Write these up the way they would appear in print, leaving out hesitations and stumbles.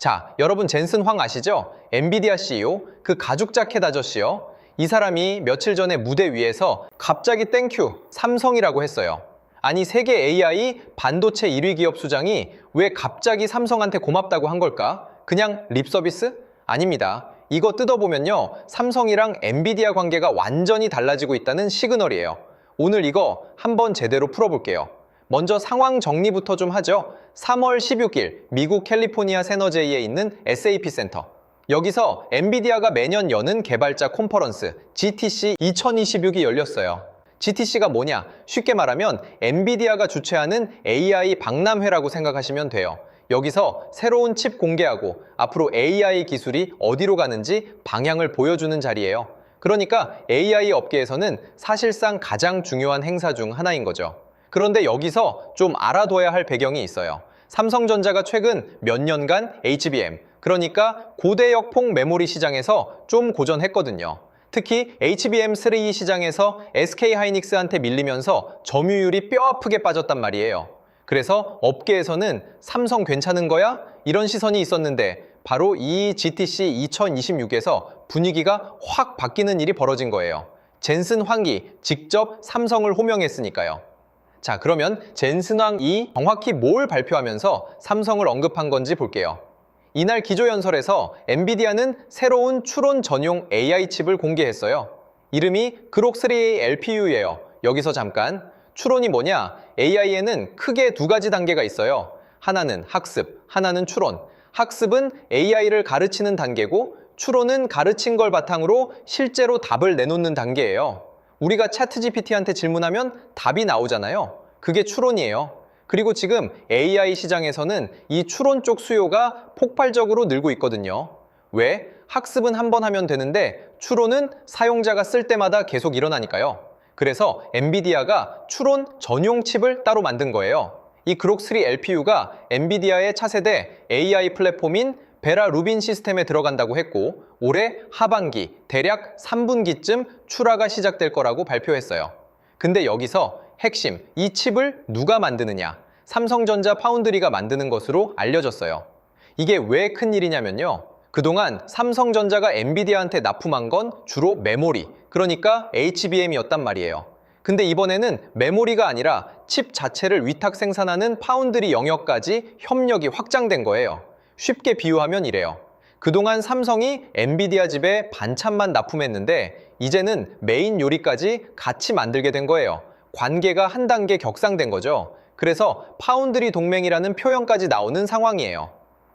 자, 여러분 젠슨 황 아시죠? 엔비디아 CEO, 그 가죽 자켓 아저씨요. 이 사람이 며칠 전에 무대 위에서 갑자기 땡큐, 삼성이라고 했어요. 아니, 세계 AI 반도체 1위 기업 수장이 왜 갑자기 삼성한테 고맙다고 한 걸까? 그냥 립 서비스? 아닙니다. 이거 뜯어보면요, 삼성이랑 엔비디아 관계가 완전히 달라지고 있다는 시그널이에요. 오늘 이거 한번 제대로 풀어볼게요. 먼저 상황 정리부터 좀 하죠. 3월 16일 미국 캘리포니아 세너제이에 있는 SAP 센터. 여기서 엔비디아가 매년 여는 개발자 콘퍼런스 GTC 2026이 열렸어요. GTC가 뭐냐? 쉽게 말하면 엔비디아가 주최하는 AI 박람회라고 생각하시면 돼요. 여기서 새로운 칩 공개하고 앞으로 AI 기술이 어디로 가는지 방향을 보여주는 자리예요. 그러니까 AI 업계에서는 사실상 가장 중요한 행사 중 하나인 거죠. 그런데 여기서 좀 알아둬야 할 배경이 있어요. 삼성전자가 최근 몇 년간 HBM, 그러니까 고대역폭 메모리 시장에서 좀 고전했거든요. 특히 HBM3 시장에서 SK하이닉스한테 밀리면서 점유율이 뼈아프게 빠졌단 말이에요. 그래서 업계에서는 삼성 괜찮은 거야? 이런 시선이 있었는데 바로 이 GTC 2026에서 분위기가 확 바뀌는 일이 벌어진 거예요. 젠슨 황이 직접 삼성을 호명했으니까요. 자, 그러면 젠슨 황이 정확히 뭘 발표하면서 삼성을 언급한 건지 볼게요. 이날 기조연설에서 엔비디아는 새로운 추론 전용 AI 칩을 공개했어요. 이름이 그록3A LPU예요. 여기서 잠깐, 추론이 뭐냐? AI에는 크게 두 가지 단계가 있어요. 하나는 학습, 하나는 추론. 학습은 AI를 가르치는 단계고, 추론은 가르친 걸 바탕으로 실제로 답을 내놓는 단계예요. 우리가 챗GPT한테 질문하면 답이 나오잖아요. 그게 추론이에요. 그리고 지금 AI 시장에서는 이 추론 쪽 수요가 폭발적으로 늘고 있거든요. 왜? 학습은 한 번 하면 되는데 추론은 사용자가 쓸 때마다 계속 일어나니까요. 그래서 엔비디아가 추론 전용 칩을 따로 만든 거예요. 이 그록3 LPU가 엔비디아의 차세대 AI 플랫폼인 베라 루빈 시스템에 들어간다고 했고, 올해 하반기 대략 3분기쯤 출하가 시작될 거라고 발표했어요. 근데 여기서 핵심, 이 칩을 누가 만드느냐? 삼성전자 파운드리가 만드는 것으로 알려졌어요. 이게 왜 큰일이냐면요, 그동안 삼성전자가 엔비디아한테 납품한 건 주로 메모리, 그러니까 HBM이었단 말이에요. 근데 이번에는 메모리가 아니라 칩 자체를 위탁 생산하는 파운드리 영역까지 협력이 확장된 거예요. 쉽게 비유하면 이래요. 그동안 삼성이 엔비디아 집에 반찬만 납품했는데 이제는 메인 요리까지 같이 만들게 된 거예요. 관계가 한 단계 격상된 거죠. 그래서 파운드리 동맹이라는 표현까지 나오는 상황이에요.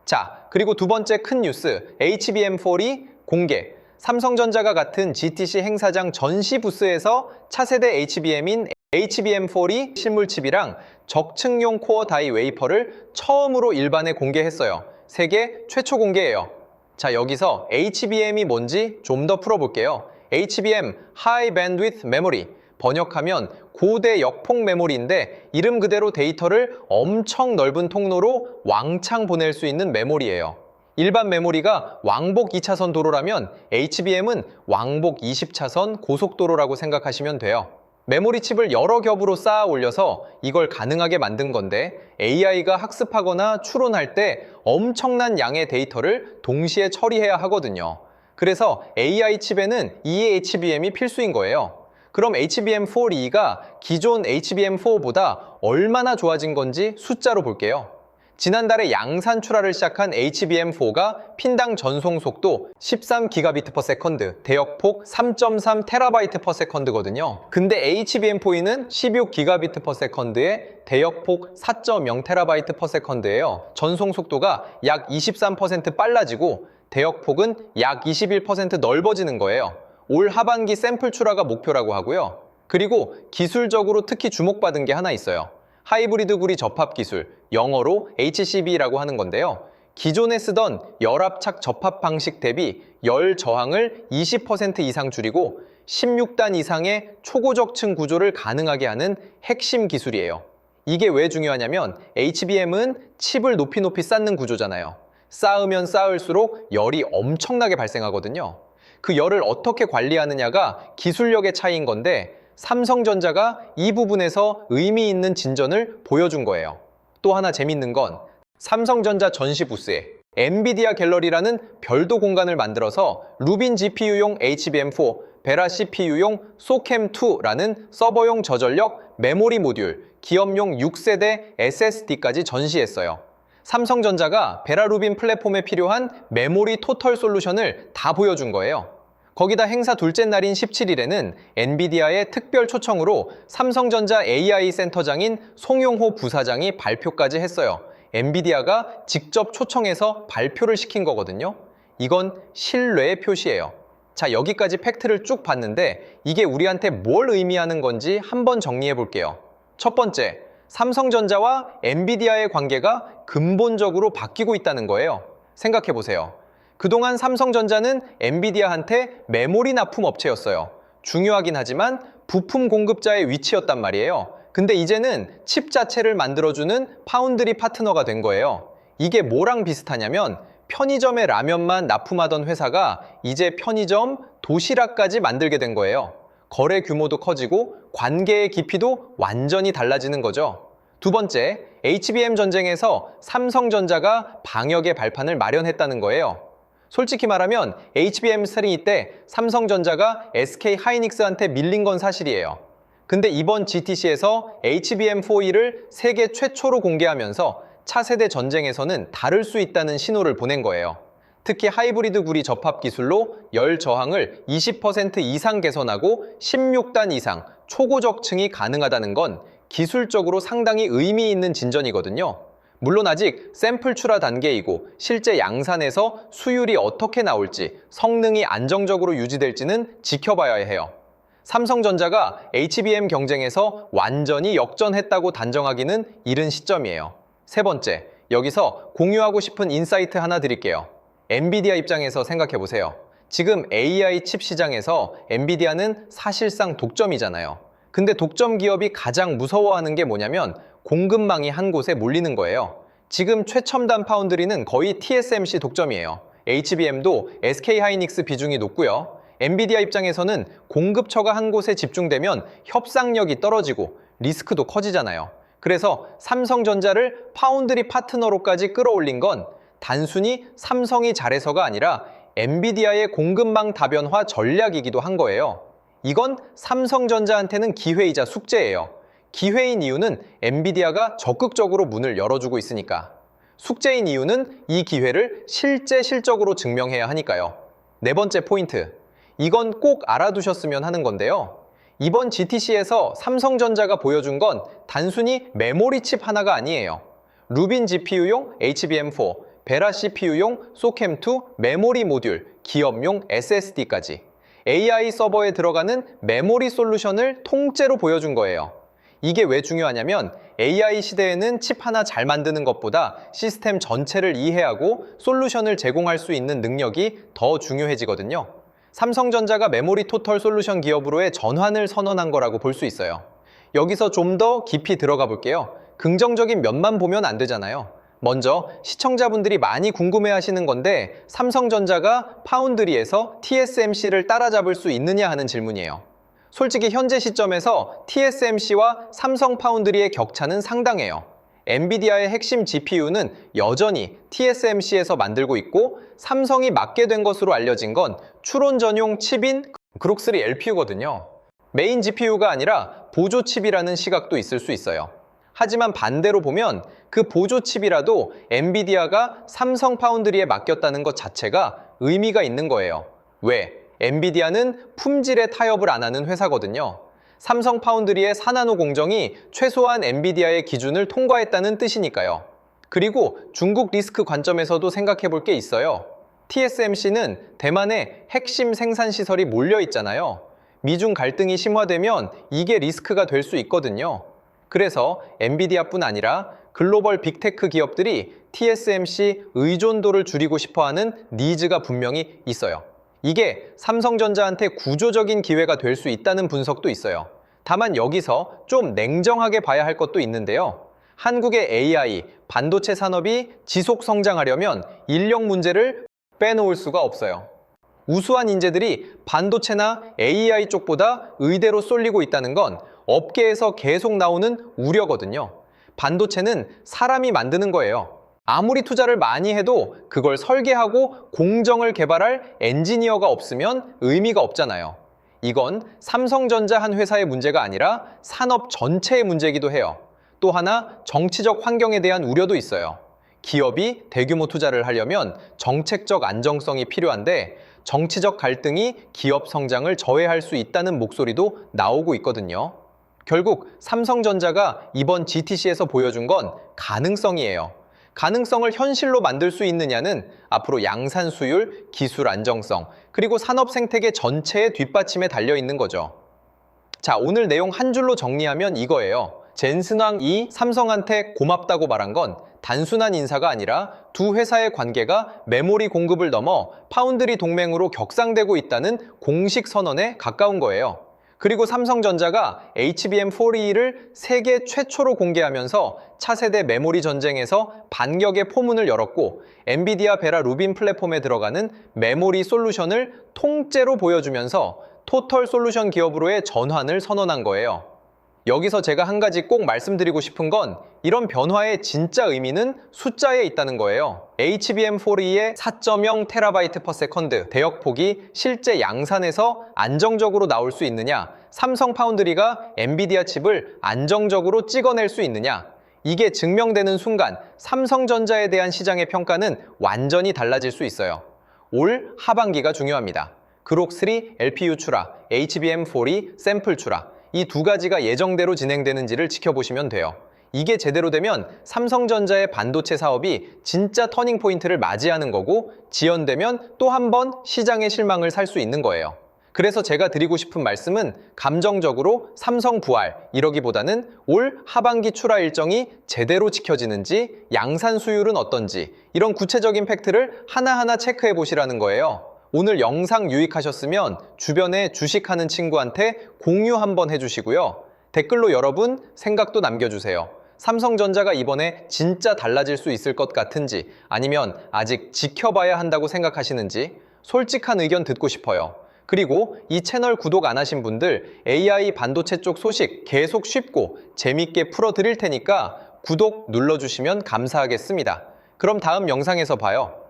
자, 그리고 두 번째 큰 뉴스, HBM4이 공개. 삼성전자가 같은 GTC 행사장 전시 부스에서 차세대 HBM인 HBM4이 실물칩이랑 적층용 코어 다이 웨이퍼를 처음으로 일반에 공개했어요. 세계 최초 공개예요. 자, 여기서 HBM이 뭔지 좀 더 풀어볼게요. HBM, High Bandwidth Memory. 번역하면 고대 역폭 메모리인데 이름 그대로 데이터를 엄청 넓은 통로로 왕창 보낼 수 있는 메모리예요. 일반 메모리가 왕복 2차선 도로라면 HBM은 왕복 20차선 고속도로라고 생각하시면 돼요. 메모리 칩을 여러 겹으로 쌓아 올려서 이걸 가능하게 만든 건데 AI가 학습하거나 추론할 때 엄청난 양의 데이터를 동시에 처리해야 하거든요. 그래서 AI 칩에는 eHBM이 필수인 거예요. 그럼 HBM4E가 기존 HBM4보다 얼마나 좋아진 건지 숫자로 볼게요. 지난달에 양산 출하를 시작한 HBM4가 핀당 전송 속도 13GB/s, 대역폭 3.3TB/s거든요. 근데 HBM4E는 16GB/s에 대역폭 4.0TB/s예요. 전송 속도가 약 23% 빨라지고 대역폭은 약 21% 넓어지는 거예요. 올 하반기 샘플 출하가 목표라고 하고요. 그리고 기술적으로 특히 주목받은 게 하나 있어요. 하이브리드 구리 접합 기술, 영어로 HCB라고 하는 건데요. 기존에 쓰던 열압착 접합 방식 대비 열 저항을 20% 이상 줄이고 16단 이상의 초고적층 구조를 가능하게 하는 핵심 기술이에요. 이게 왜 중요하냐면 HBM은 칩을 높이 쌓는 구조잖아요. 쌓으면 쌓을수록 열이 엄청나게 발생하거든요. 그 열을 어떻게 관리하느냐가 기술력의 차이인 건데 삼성전자가 이 부분에서 의미 있는 진전을 보여준 거예요. 또 하나 재밌는 건 삼성전자 전시 부스에 엔비디아 갤러리라는 별도 공간을 만들어서 루빈 GPU용 HBM4, 베라 CPU용 소캠2라는 서버용 저전력 메모리 모듈, 기업용 6세대 SSD까지 전시했어요. 삼성전자가 베라 루빈 플랫폼에 필요한 메모리 토털 솔루션을 다 보여준 거예요. 거기다 행사 둘째 날인 17일에는 엔비디아의 특별 초청으로 삼성전자 AI 센터장인 송용호 부사장이 발표까지 했어요. 엔비디아가 직접 초청해서 발표를 시킨 거거든요. 이건 신뢰의 표시예요. 자, 여기까지 팩트를 쭉 봤는데 이게 우리한테 뭘 의미하는 건지 한번 정리해 볼게요. 첫 번째, 삼성전자와 엔비디아의 관계가 근본적으로 바뀌고 있다는 거예요. 생각해 보세요. 그동안 삼성전자는 엔비디아한테 메모리 납품 업체였어요. 중요하긴 하지만 부품 공급자의 위치였단 말이에요. 근데 이제는 칩 자체를 만들어주는 파운드리 파트너가 된 거예요. 이게 뭐랑 비슷하냐면 편의점에 라면만 납품하던 회사가 이제 편의점, 도시락까지 만들게 된 거예요. 거래 규모도 커지고 관계의 깊이도 완전히 달라지는 거죠. 두 번째, HBM 전쟁에서 삼성전자가 방역의 발판을 마련했다는 거예요. 솔직히 말하면 HBM3 때 삼성전자가 SK 하이닉스한테 밀린 건 사실이에요. 근데 이번 GTC에서 HBM4E를 세계 최초로 공개하면서 차세대 전쟁에서는 다를 수 있다는 신호를 보낸 거예요. 특히 하이브리드 구리 접합 기술로 열 저항을 20% 이상 개선하고 16단 이상 초고적층이 가능하다는 건 기술적으로 상당히 의미 있는 진전이거든요. 물론 아직 샘플 출하 단계이고 실제 양산에서 수율이 어떻게 나올지, 성능이 안정적으로 유지될지는 지켜봐야 해요. 삼성전자가 HBM 경쟁에서 완전히 역전했다고 단정하기는 이른 시점이에요. 세 번째, 여기서 공유하고 싶은 인사이트 하나 드릴게요. 엔비디아 입장에서 생각해 보세요. 지금 AI 칩 시장에서 엔비디아는 사실상 독점이잖아요. 근데 독점 기업이 가장 무서워하는 게 뭐냐면 공급망이 한 곳에 몰리는 거예요. 지금 최첨단 파운드리는 거의 TSMC 독점이에요. HBM도 SK 하이닉스 비중이 높고요. 엔비디아 입장에서는 공급처가 한 곳에 집중되면 협상력이 떨어지고 리스크도 커지잖아요. 그래서 삼성전자를 파운드리 파트너로까지 끌어올린 건 단순히 삼성이 잘해서가 아니라 엔비디아의 공급망 다변화 전략이기도 한 거예요. 이건 삼성전자한테는 기회이자 숙제예요. 기회인 이유는 엔비디아가 적극적으로 문을 열어주고 있으니까. 숙제인 이유는 이 기회를 실제 실적으로 증명해야 하니까요. 네 번째 포인트. 이건 꼭 알아두셨으면 하는 건데요. 이번 GTC에서 삼성전자가 보여준 건 단순히 메모리 칩 하나가 아니에요. 루빈 GPU용 HBM4, 베라 CPU용 소캠2 메모리 모듈, 기업용 SSD까지 AI 서버에 들어가는 메모리 솔루션을 통째로 보여준 거예요. 이게 왜 중요하냐면 AI 시대에는 칩 하나 잘 만드는 것보다 시스템 전체를 이해하고 솔루션을 제공할 수 있는 능력이 더 중요해지거든요. 삼성전자가 메모리 토털 솔루션 기업으로의 전환을 선언한 거라고 볼 수 있어요. 여기서 좀 더 깊이 들어가 볼게요. 긍정적인 면만 보면 안 되잖아요. 먼저 시청자분들이 많이 궁금해하시는 건데 삼성전자가 파운드리에서 TSMC를 따라잡을 수 있느냐 하는 질문이에요. 솔직히 현재 시점에서 TSMC와 삼성 파운드리의 격차는 상당해요. 엔비디아의 핵심 GPU는 여전히 TSMC에서 만들고 있고 삼성이 맡게 된 것으로 알려진 건 추론 전용 칩인 그록3 LPU거든요. 메인 GPU가 아니라 보조 칩이라는 시각도 있을 수 있어요. 하지만 반대로 보면 그 보조 칩이라도 엔비디아가 삼성 파운드리에 맡겼다는 것 자체가 의미가 있는 거예요. 왜? 엔비디아는 품질에 타협을 안 하는 회사거든요. 삼성 파운드리의 4나노 공정이 최소한 엔비디아의 기준을 통과했다는 뜻이니까요. 그리고 중국 리스크 관점에서도 생각해 볼 게 있어요. TSMC는 대만에 핵심 생산 시설이 몰려 있잖아요. 미중 갈등이 심화되면 이게 리스크가 될 수 있거든요. 그래서 엔비디아뿐 아니라 글로벌 빅테크 기업들이 TSMC 의존도를 줄이고 싶어하는 니즈가 분명히 있어요. 이게 삼성전자한테 구조적인 기회가 될 수 있다는 분석도 있어요. 다만 여기서 좀 냉정하게 봐야 할 것도 있는데요. 한국의 AI, 반도체 산업이 지속 성장하려면 인력 문제를 빼놓을 수가 없어요. 우수한 인재들이 반도체나 AI 쪽보다 의대로 쏠리고 있다는 건 업계에서 계속 나오는 우려거든요. 반도체는 사람이 만드는 거예요. 아무리 투자를 많이 해도 그걸 설계하고 공정을 개발할 엔지니어가 없으면 의미가 없잖아요. 이건 삼성전자 한 회사의 문제가 아니라 산업 전체의 문제이기도 해요. 또 하나 정치적 환경에 대한 우려도 있어요. 기업이 대규모 투자를 하려면 정책적 안정성이 필요한데 정치적 갈등이 기업 성장을 저해할 수 있다는 목소리도 나오고 있거든요. 결국 삼성전자가 이번 GTC에서 보여준 건 가능성이에요. 가능성을 현실로 만들 수 있느냐는 앞으로 양산 수율, 기술 안정성, 그리고 산업 생태계 전체의 뒷받침에 달려 있는 거죠. 자, 오늘 내용 한 줄로 정리하면 이거예요. 젠슨왕이 삼성한테 고맙다고 말한 건 단순한 인사가 아니라 두 회사의 관계가 메모리 공급을 넘어 파운드리 동맹으로 격상되고 있다는 공식 선언에 가까운 거예요. 그리고 삼성전자가 HBM4E를 세계 최초로 공개하면서 차세대 메모리 전쟁에서 반격의 포문을 열었고 엔비디아 베라 루빈 플랫폼에 들어가는 메모리 솔루션을 통째로 보여주면서 토털 솔루션 기업으로의 전환을 선언한 거예요. 여기서 제가 한 가지 꼭 말씀드리고 싶은 건 이런 변화의 진짜 의미는 숫자에 있다는 거예요. HBM4E의 4.0TB/s 대역폭이 실제 양산에서 안정적으로 나올 수 있느냐, 삼성 파운드리가 엔비디아 칩을 안정적으로 찍어낼 수 있느냐, 이게 증명되는 순간 삼성전자에 대한 시장의 평가는 완전히 달라질 수 있어요. 올 하반기가 중요합니다. 그록3 LPU 출하, HBM4E 샘플 출하, 이 두 가지가 예정대로 진행되는지를 지켜보시면 돼요. 이게 제대로 되면 삼성전자의 반도체 사업이 진짜 터닝포인트를 맞이하는 거고 지연되면 또 한 번 시장의 실망을 살 수 있는 거예요. 그래서 제가 드리고 싶은 말씀은 감정적으로 삼성 부활 이러기보다는 올 하반기 출하 일정이 제대로 지켜지는지 양산 수율은 어떤지 이런 구체적인 팩트를 하나하나 체크해 보시라는 거예요. 오늘 영상 유익하셨으면 주변에 주식하는 친구한테 공유 한번 해주시고요. 댓글로 여러분 생각도 남겨주세요. 삼성전자가 이번에 진짜 달라질 수 있을 것 같은지 아니면 아직 지켜봐야 한다고 생각하시는지 솔직한 의견 듣고 싶어요. 그리고 이 채널 구독 안 하신 분들 AI 반도체 쪽 소식 계속 쉽고 재밌게 풀어드릴 테니까 구독 눌러주시면 감사하겠습니다. 그럼 다음 영상에서 봐요.